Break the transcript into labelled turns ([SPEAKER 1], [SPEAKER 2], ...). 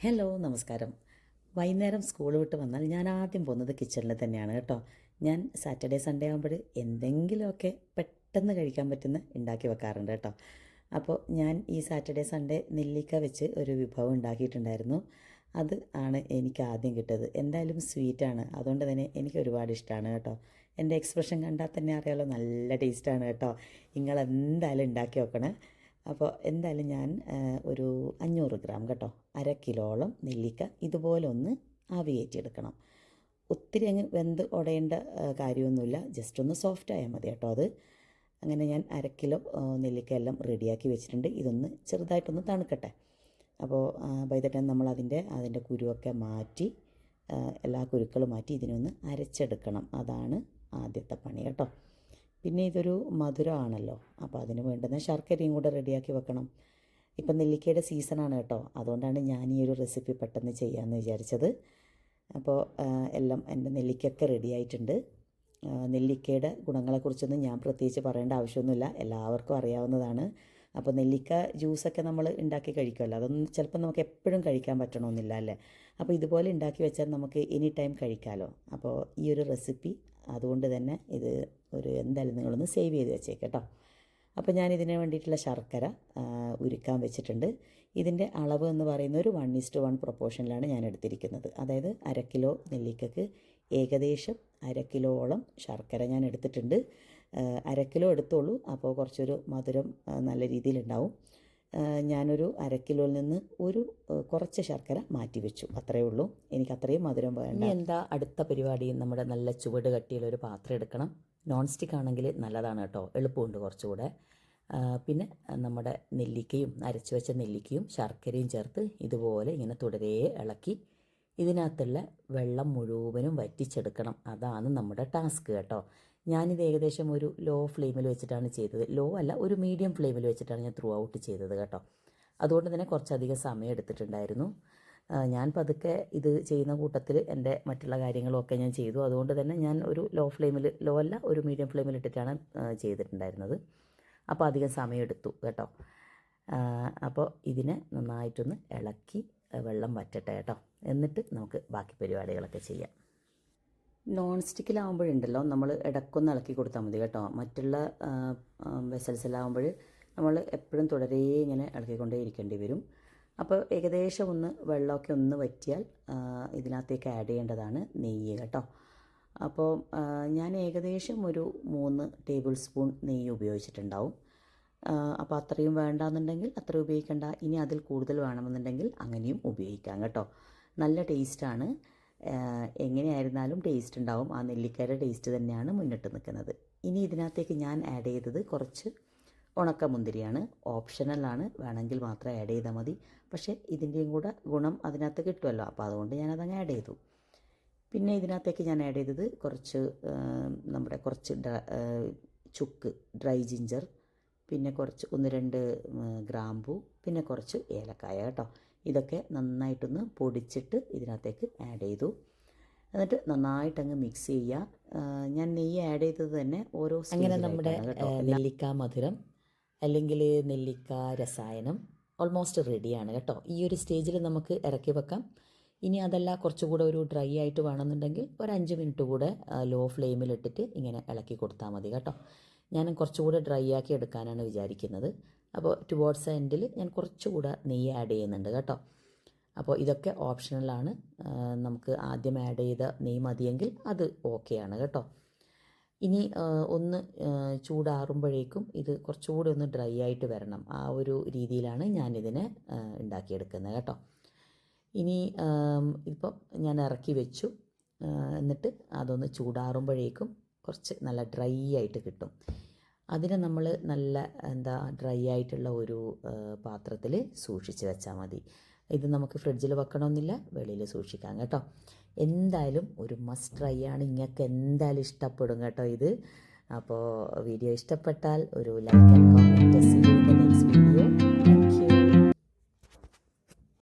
[SPEAKER 1] Hello നമസ്കാരം. വൈകുന്നേരം school വിട്ട് വന്നാൽ ഞാൻ ആദ്യം പോകുന്നത് കിച്ചണിൽ തന്നെയാണ് കേട്ടോ. ഞാൻ സാറ്റർഡേ സൺഡേ ആകുമ്പോൾ എന്തെങ്കിലുമൊക്കെ പെട്ടെന്ന് കഴിക്കാൻ പറ്റുന്ന ഉണ്ടാക്കി വെക്കാറുണ്ട് കേട്ടോ. അപ്പോൾ ഞാൻ ഈ സാറ്റർഡേ സൺഡേ നെല്ലിക്ക വെച്ച് ഒരു വിഭവം ഉണ്ടാക്കിയിട്ടുണ്ടായിരുന്നു. അത് ആണ് എനിക്ക് ആദ്യം കിട്ടിയത്. എന്തായാലും സ്വീറ്റാണ്, അതുകൊണ്ട് തന്നെ എനിക്ക് ഒരുപാട് ഇഷ്ടമാണ് കേട്ടോ. എൻ്റെ എക്സ്പ്രഷൻ കണ്ടാൽ തന്നെ അറിയാമല്ലോ, നല്ല ടേസ്റ്റാണ് കേട്ടോ. നിങ്ങൾ എന്തായാലും ഉണ്ടാക്കി വെക്കണേ. അപ്പോൾ എന്തായാലും ഞാൻ ഒരു 500 ഗ്രാം കേട്ടോ, 1/2 കിലോളം നെല്ലിക്ക ഇതുപോലെ ഒന്ന് ആവി കയറ്റിയെടുക്കണം. ഒത്തിരി അങ്ങ് വെന്ത് ഉടയേണ്ട കാര്യമൊന്നുമില്ല, ജസ്റ്റ് ഒന്ന് സോഫ്റ്റ് ആയാൽ മതി കേട്ടോ അത്. അങ്ങനെ ഞാൻ 1/2 കിലോ നെല്ലിക്ക എല്ലാം റെഡിയാക്കി വെച്ചിട്ടുണ്ട്. ഇതൊന്ന് ചെറുതായിട്ടൊന്ന് തണുക്കട്ടെ. അപ്പോൾ ബൈ ദ ടൈം നമ്മൾ അതിൻ്റെ കുരുവൊക്കെ മാറ്റി, എല്ലാ കുരുക്കളും മാറ്റി ഇതിനൊന്ന് അരച്ചെടുക്കണം. അതാണ് ആദ്യത്തെ പണി കേട്ടോ. പിന്നെ ഇതൊരു മധുരമാണല്ലോ, അപ്പോൾ അതിന് വേണ്ടുന്ന ശർക്കരയും കൂടെ റെഡിയാക്കി വെക്കണം. ഇപ്പം നെല്ലിക്കയുടെ സീസണാണ് കേട്ടോ, അതുകൊണ്ടാണ് ഞാൻ ഈ ഒരു റെസിപ്പി പെട്ടെന്ന് ചെയ്യാമെന്ന് വിചാരിച്ചത്. അപ്പോൾ എല്ലാം എൻ്റെ നെല്ലിക്കയൊക്കെ റെഡി ആയിട്ടുണ്ട്. നെല്ലിക്കയുടെ ഗുണങ്ങളെക്കുറിച്ചൊന്നും ഞാൻ പ്രത്യേകിച്ച് പറയേണ്ട ആവശ്യമൊന്നുമില്ല, എല്ലാവർക്കും അറിയാവുന്നതാണ്. അപ്പോൾ നെല്ലിക്ക ജ്യൂസൊക്കെ നമ്മൾ ഉണ്ടാക്കി കഴിക്കുമല്ലോ, അതൊന്നും ചിലപ്പോൾ നമുക്ക് എപ്പോഴും കഴിക്കാൻ പറ്റണമെന്നില്ല അല്ലേ. അപ്പോൾ ഇതുപോലെ ഉണ്ടാക്കി വെച്ചാൽ നമുക്ക് എനി ടൈം കഴിക്കാമല്ലോ. അപ്പോൾ ഈ ഒരു റെസിപ്പി അതുകൊണ്ട് തന്നെ ഇത് എന്തായാലും നിങ്ങളൊന്ന് സേവ് ചെയ്ത് വെച്ചേക്ക് കേട്ടോ. അപ്പോൾ ഞാൻ ഇതിന് വേണ്ടിയിട്ടുള്ള ശർക്കര ഉരുക്കാൻ വെച്ചിട്ടുണ്ട്. ഇതിൻ്റെ അളവ് എന്ന് പറയുന്ന ഒരു 1:1 പ്രൊപ്പോർഷനിലാണ് ഞാൻ എടുത്തിരിക്കുന്നത്. അതായത് 1/2 കിലോ നെല്ലിക്കയ്ക്ക് ഏകദേശം 1/2 കിലോളം ശർക്കര ഞാൻ എടുത്തിട്ടുണ്ട്. 1/2 കിലോ എടുത്തോളൂ, അപ്പോൾ കുറച്ചൊരു മധുരം നല്ല രീതിയിലുണ്ടാവും. ഞാനൊരു 1/2 കിലോയിൽ നിന്ന് കുറച്ച് ശർക്കര മാറ്റി വെച്ചു, അത്രയേ ഉള്ളൂ. എനിക്ക് അത്രയും മധുരം വേണ്ട. എന്താ അടുത്ത പരിപാടി, നമ്മുടെ നല്ല ചുവട് കട്ടിയുള്ളൊരു പാത്രം എടുക്കണം. നോൺ സ്റ്റിക്ക് ആണെങ്കിൽ നല്ലതാണ് കേട്ടോ, എളുപ്പമുണ്ട് കുറച്ചുകൂടെ. പിന്നെ നമ്മുടെ നെല്ലിക്കയും അരച്ചു വെച്ച നെല്ലിക്കയും ശർക്കരയും ചേർത്ത് ഇതുപോലെ ഇങ്ങനെ തുടരെ ഇളക്കി ഇതിനകത്തുള്ള വെള്ളം മുഴുവനും വറ്റിച്ചെടുക്കണം. അതാണ് നമ്മുടെ ടാസ്ക് കേട്ടോ. ഞാനിത് ഏകദേശം ഒരു ലോ ഫ്ലെയിമിൽ വെച്ചിട്ടാണ് ചെയ്തത്. ലോ അല്ല, ഒരു മീഡിയം ഫ്ലെയിമിൽ വെച്ചിട്ടാണ് ഞാൻ ത്രൂ ഔട്ട് ചെയ്തത് കേട്ടോ. അതുകൊണ്ട് തന്നെ കുറച്ചധികം സമയം എടുത്തിട്ടുണ്ടായിരുന്നു. ഞാൻ പതുക്കെ ഇത് ചെയ്യുന്ന കൂട്ടത്തിൽ എൻ്റെ മറ്റുള്ള കാര്യങ്ങളൊക്കെ ഞാൻ ചെയ്തു. അതുകൊണ്ട് തന്നെ ഞാൻ ഒരു ലോ അല്ല, ഒരു മീഡിയം ഫ്ലെയിമിൽ ഇട്ടിട്ടാണ് ചെയ്തിട്ടുണ്ടായിരുന്നത്. അപ്പോൾ അധികം സമയം എടുത്തു കേട്ടോ. അപ്പോൾ ഇതിനെ നന്നായിട്ടൊന്ന് ഇളക്കി വെള്ളം വറ്റട്ടെ കേട്ടോ. എന്നിട്ട് നമുക്ക് ബാക്കി പരിപാടികളൊക്കെ ചെയ്യാം. നോൺ സ്റ്റിക്കിലാവുമ്പോഴുണ്ടല്ലോ നമ്മൾ ഇടയ്ക്കൊന്ന് ഇളക്കി കൊടുത്താൽ മതി കേട്ടോ. മറ്റുള്ള വെസൽസിലാവുമ്പോൾ നമ്മൾ എപ്പോഴും തുടരെ ഇങ്ങനെ ഇളക്കിക്കൊണ്ടേ ഇരിക്കേണ്ടി വരും. അപ്പോൾ ഏകദേശം ഒന്ന് വെള്ളമൊക്കെ ഒന്ന് വറ്റിയാൽ ഇതിനകത്തേക്ക് ആഡ് ചെയ്യേണ്ടതാണ് നെയ്യ് കേട്ടോ. അപ്പോൾ ഞാൻ ഏകദേശം ഒരു 3 ടേബിൾ സ്പൂൺ നെയ്യ് ഉപയോഗിച്ചിട്ടുണ്ടാവും. അപ്പോൾ അത്രയും വേണ്ടാന്നുണ്ടെങ്കിൽ അത്ര ഉപയോഗിക്കേണ്ട. ഇനി അതിൽ കൂടുതൽ വേണമെന്നുണ്ടെങ്കിൽ അങ്ങനെയും ഉപയോഗിക്കാം കേട്ടോ. നല്ല ടേസ്റ്റാണ്. എങ്ങനെയായിരുന്നാലും ടേസ്റ്റ് ഉണ്ടാവും. ആ നെല്ലിക്കയുടെ ടേസ്റ്റ് തന്നെയാണ് മുന്നിട്ട് നിൽക്കുന്നത്. ഇനി ഇതിനകത്തേക്ക് ഞാൻ ആഡ് ചെയ്തത് കുറച്ച് ഉണക്കമുന്തിരിയാണ്. ഓപ്ഷണലാണ്, വേണമെങ്കിൽ മാത്രം ആഡ് ചെയ്താൽ മതി. പക്ഷേ ഇതിൻ്റെയും കൂടെ ഗുണം അതിനകത്ത് കിട്ടുമല്ലോ, അപ്പോൾ അതുകൊണ്ട് ഞാനതങ്ങ് ആഡ് ചെയ്തു. പിന്നെ ഇതിനകത്തേക്ക് ഞാൻ ആഡ് ചെയ്തത് കുറച്ച് ചുക്ക്, ഡ്രൈ ജിഞ്ചർ, പിന്നെ കുറച്ച് 1-2 ഗ്രാമ്പൂ, പിന്നെ കുറച്ച് ഏലക്കായ കേട്ടോ. ഇതൊക്കെ നന്നായിട്ടൊന്ന് പൊടിച്ചിട്ട് ഇതിനകത്തേക്ക് ആഡ് ചെയ്തു. എന്നിട്ട് നന്നായിട്ടങ്ങ് മിക്സ് ചെയ്യുക. ഞാൻ നെയ്യ് ആഡ് ചെയ്തത് തന്നെ ഓരോ അങ്ങനെ നമ്മുടെ നെല്ലിക്ക മധുരം അല്ലെങ്കിൽ നെല്ലിക്ക രസായനം ഓൾമോസ്റ്റ് റെഡിയാണ് കേട്ടോ. ഈ ഒരു സ്റ്റേജിൽ നമുക്ക് ഇറക്കി വെക്കാം. ഇനി അതല്ല കുറച്ചുകൂടെ ഒരു ഡ്രൈ ആയിട്ട് വേണമെന്നുണ്ടെങ്കിൽ ഒരു 5 മിനിറ്റ് കൂടെ ലോ ഫ്ലെയിമിലിട്ടിട്ട് ഇങ്ങനെ ഇളക്കി കൊടുത്താൽ മതി കേട്ടോ. ഞാൻ കുറച്ചുകൂടെ ഡ്രൈ ആക്കി എടുക്കാനാണ് വിചാരിക്കുന്നത്. അപ്പോൾ ടുവേർഡ്സ് എൻഡിൽ ഞാൻ കുറച്ചുകൂടെ നെയ്യ് ആഡ് ചെയ്യുന്നുണ്ട് കേട്ടോ. അപ്പോൾ ഇതൊക്കെ ഓപ്ഷണലാണ്. നമുക്ക് ആദ്യം ആഡ് ചെയ്ത നെയ്യ് മതിയെങ്കിൽ അത് ഓക്കെയാണ് കേട്ടോ. ഇനി ഒന്ന് ചൂടാറുമ്പോഴേക്കും ഇത് കുറച്ചുകൂടി ഒന്ന് ഡ്രൈ ആയിട്ട് വരണം. ആ ഒരു രീതിയിലാണ് ഞാനിതിനെ ഉണ്ടാക്കിയെടുക്കുന്നത് കേട്ടോ. ഇനി ഇപ്പം ഞാൻ ഇറക്കി വെച്ചു. എന്നിട്ട് അതൊന്ന് ചൂടാറുമ്പോഴേക്കും കുറച്ച് നല്ല ഡ്രൈ ആയിട്ട് കിട്ടും. അതിനെ നമ്മൾ നല്ല ഡ്രൈ ആയിട്ടുള്ള ഒരു പാത്രത്തിൽ സൂക്ഷിച്ച് വെച്ചാൽ മതി. ഇത് നമുക്ക് ഫ്രിഡ്ജിൽ വെക്കണമെന്നില്ല, വെളിയിൽ സൂക്ഷിക്കാം കേട്ടോ. എന്തായാലും ഒരു മസ്റ്റ് ട്രൈ ആണ്. നിങ്ങൾക്ക് എന്തായാലും ഇഷ്ടപ്പെടും കേട്ടോ ഇത്. അപ്പോൾ വീഡിയോ ഇഷ്ടപ്പെട്ടാൽ ഒരു like and comment. See you in the next video.